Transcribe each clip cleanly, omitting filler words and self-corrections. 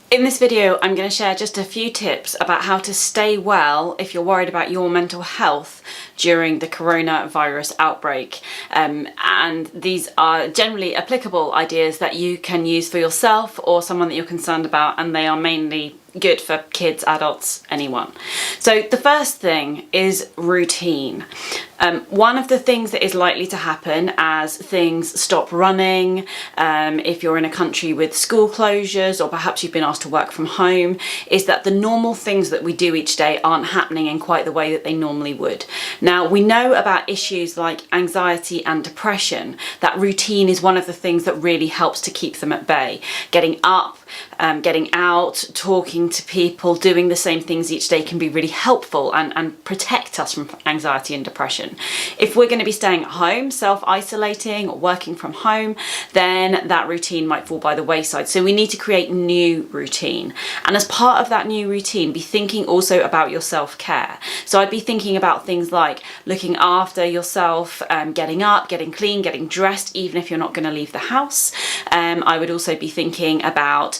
In this video, I'm going to share just a few tips about how to stay well if you're worried about your mental health during the coronavirus outbreak. And these are generally applicable ideas that you can use for yourself or someone that you're concerned about, and they are mainly good for kids, adults, anyone. So the first thing is routine. One of the things that is likely to happen as things stop running, if you're in a country with school closures or perhaps you've been asked to work from home, is that the normal things that we do each day aren't happening in quite the way that they normally would. Now, we know about issues like anxiety and depression. That routine is one of the things that really helps to keep them at bay. Getting up, getting out, talking to people, doing the same things each day can be really helpful and protect us from anxiety and depression. If we're going to be staying at home, self-isolating or working from home, then that routine might fall by the wayside. So we need to create new routine. And as part of that new routine, be thinking also about your self-care. So I'd be thinking about things like looking after yourself, getting up, getting clean, getting dressed, even if you're not going to leave the house. I would also be thinking about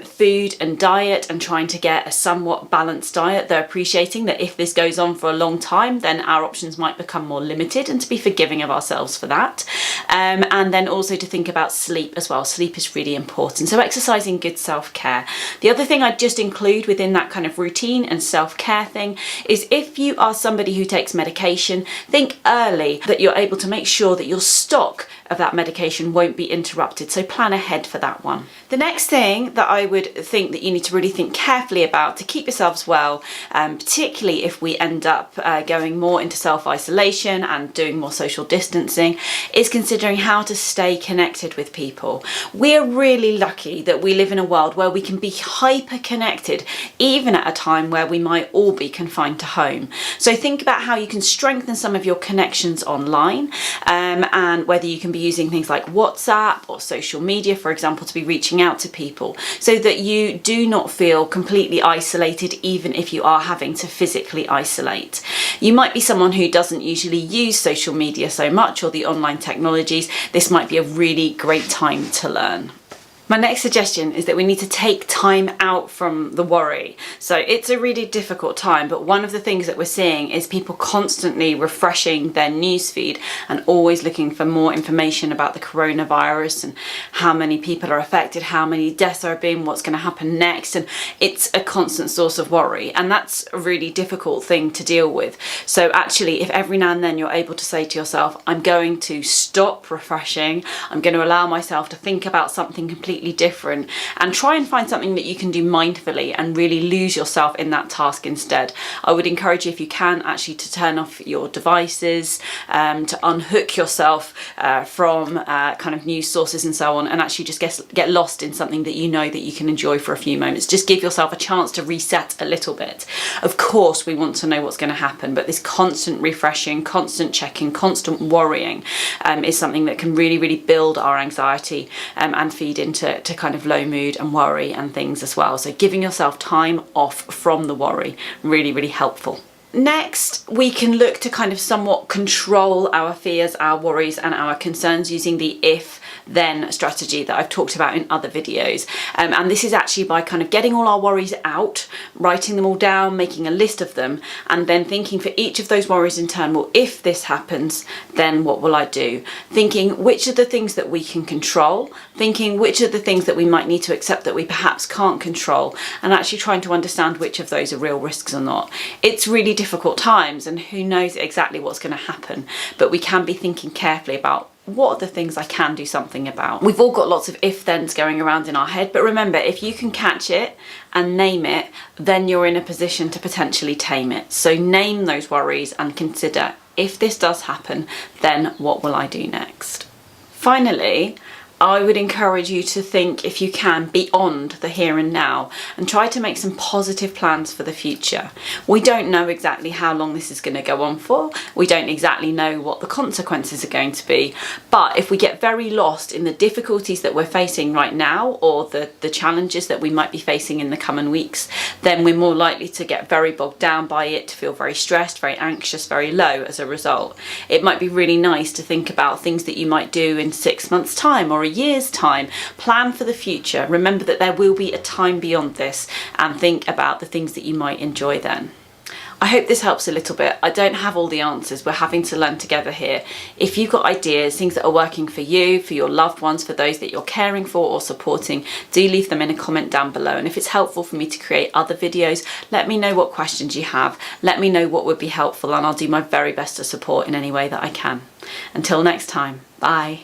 food and diet and trying to get a somewhat balanced diet, though appreciating that if this goes on for a long time, then our options might become more limited, and to be forgiving of ourselves for that. And then also to think about sleep as well. Sleep is really important. So exercising, good self-care. The other thing I'd just include within that kind of routine and self-care thing is if you are somebody who takes medication, think early that you're able to make sure that your stock of that medication won't be interrupted. So plan ahead for that one. The next thing that I would think that you need to really think carefully about to keep yourselves well, particularly if we end up going more into self-isolation and doing more social distancing, is considering how to stay connected with people. We're really lucky that we live in a world where we can be hyper connected, even at a time where we might all be confined to home. So think about how you can strengthen some of your connections online, and whether you can be using things like WhatsApp or social media, for example, to be reaching out to people so that you do not feel completely isolated, even if you are having to physically isolate. You might be someone who doesn't usually use social media so much or the online technologies. This might be a really great time to learn. My next suggestion is that we need to take time out from the worry. So it's a really difficult time, but one of the things that we're seeing is people constantly refreshing their newsfeed and always looking for more information about the coronavirus and how many people are affected, how many deaths there have been, what's going to happen next. And it's a constant source of worry. And that's a really difficult thing to deal with. So actually, if every now and then you're able to say to yourself, I'm going to stop refreshing, I'm going to allow myself to think about something completely different, and try and find something that you can do mindfully and really lose yourself in that task instead. I would encourage you, if you can, actually to turn off your devices, to unhook yourself from kind of news sources and so on, and actually just get lost in something that you know that you can enjoy for a few moments. Just give yourself a chance to reset a little bit. Of course, we want to know what's going to happen, but this constant refreshing, constant checking, constant worrying is something that can really, really build our anxiety and feed into kind of low mood and worry and things as well. So giving yourself time off from the worry, really, really helpful. Next, we can look to kind of somewhat control our fears, our worries and our concerns using the if-then strategy that I've talked about in other videos. And this is actually by kind of getting all our worries out, writing them all down, making a list of them, and then thinking for each of those worries in turn, well, if this happens, then what will I do? Thinking which are the things that we can control, thinking which are the things that we might need to accept that we perhaps can't control, and actually trying to understand which of those are real risks or not. It's really difficult times, and who knows exactly what's going to happen, but we can be thinking carefully about what are the things I can do something about. We've all got lots of if-thens going around in our head, but remember, if you can catch it and name it, then you're in a position to potentially tame it. So name those worries and consider, if this does happen, then what will I do next? Finally, I would encourage you to think, if you can, beyond the here and now and try to make some positive plans for the future. We don't know exactly how long this is going to go on for. We don't exactly know what the consequences are going to be. But if we get very lost in the difficulties that we're facing right now, or the challenges that we might be facing in the coming weeks, then we're more likely to get very bogged down by it, to feel very stressed, very anxious, very low as a result. It might be really nice to think about things that you might do in 6 months' time, or a year's time. Plan for the future. Remember that there will be a time beyond this, and think about the things that you might enjoy then. I hope this helps a little bit. I don't have all the answers. We're having to learn together here. If you've got ideas, things that are working for you, for your loved ones, for those that you're caring for or supporting, do leave them in a comment down below. And if it's helpful for me to create other videos, let me know what questions you have. Let me know what would be helpful, and I'll do my very best to support in any way that I can. Until next time, bye.